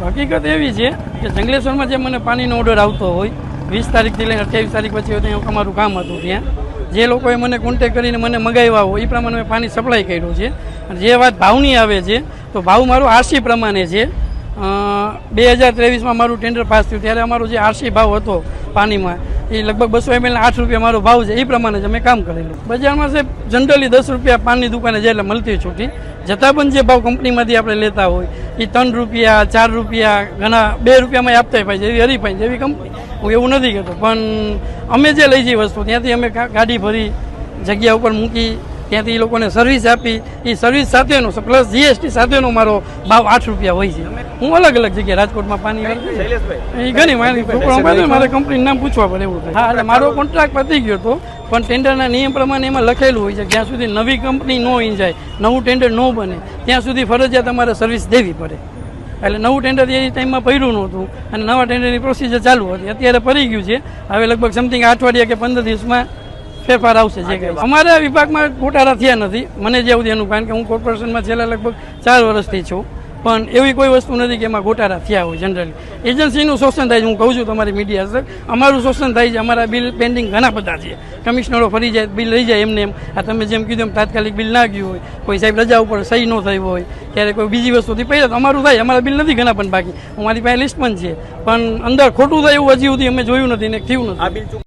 હકીકત એવી છે કે જંગલેશ્વરમાં જે મને પાણીનો ઓર્ડર આવતો હોય 20 તારીખથી લઈને 28 તારીખ પછી હોય ત્યાં અમારું કામ હતું ત્યાં જે લોકોએ મને કોન્ટેક કરીને મને મગાવ્યા હોય એ પ્રમાણે મેં પાણી સપ્લાય કર્યું છે અને જે વાત ભાવની આવે છે તો ભાવ મારો આરસી પ્રમાણે છે 2023માં મારું ટેન્ડર પાસ થયું ત્યારે અમારો જે આરસી ભાવ હતો પાણીમાં એ લગભગ 200 ml 8 રૂપિયા મારો ભાવ છે એ પ્રમાણે જ અમે કામ કરેલું બજારમાં સાહેબ જનરલી 10 રૂપિયા પાનની દુકાને જાય એટલે મળતી છૂટી જતાં પણ જે ભાવ કંપનીમાંથી આપણે લેતા હોય એ 3 રૂપિયા 4 રૂપિયા ઘણા 2 રૂપિયામાં આપતા હોય જેવી હરીફાઈ જેવી કંપની હું એવું નથી કહેતો પણ અમે જે લઈ જઈ વસ્તુ ત્યાંથી અમે ગાડી ભરી જગ્યા ઉપર મૂકી ત્યાંથી એ લોકોને સર્વિસ આપી એ સર્વિસ સાથેનો પ્લસ જીએસટી સાથેનો મારો ભાવ 8 રૂપિયા હોય છે હું અલગ અલગ જગ્યાએ રાજકોટમાં પાણી એ ઘણી મારી છોકરો મારે કંપનીનું નામ પૂછવા પડે એવું હા એટલે મારો કોન્ટ્રાક્ટ પતી ગયો હતો પણ ટેન્ડરના નિયમ પ્રમાણે એમાં લખેલું હોય છે જ્યાં સુધી નવી કંપની ન ઈ જાય નવું ટેન્ડર ન બને ત્યાં સુધી ફરજિયાત તમારે સર્વિસ દેવી પડે એટલે નવું ટેન્ડર એ ટાઈમમાં પડ્યું નહોતું અને નવા ટેન્ડરની પ્રોસિજર ચાલુ હતી અત્યારે પડી ગયું છે હવે લગભગ સમથિંગ 8 અઠવાડિયા કે 15 દિવસમાં ફેરફાર આવશે જે કંઈ અમારા વિભાગમાં ગોટાળા થયા નથી મને જે એવું એનું કારણ કે હું કોર્પોરેશનમાં છેલ્લા લગભગ 4 વર્ષથી છું પણ એવી કોઈ વસ્તુ નથી કે એમાં ગોટાળા થયા હોય જનરલી એજન્સીનું શોષણ થાય છે હું કહું છું તમારી મીડિયા સર અમારું શોષણ થાય છે અમારા બિલ પેન્ડિંગ ઘણા બધા છે કમિશનરો ફરી જાય બિલ લઈ જાય એમને એમ આ તમે જેમ કીધું એમ તાત્કાલિક બિલ ના ગયું હોય કોઈ સાહેબ રજા ઉપર સહી ન થઈ હોય ત્યારે કોઈ બીજી વસ્તુથી પહેલાં તો અમારું થાય અમારા બિલ નથી ઘણા પણ બાકી અમારી પાસે લિસ્ટ પણ છે પણ અંદર ખોટું થાય એવું હજી સુધી અમે જોયું નથી ને થયું નથી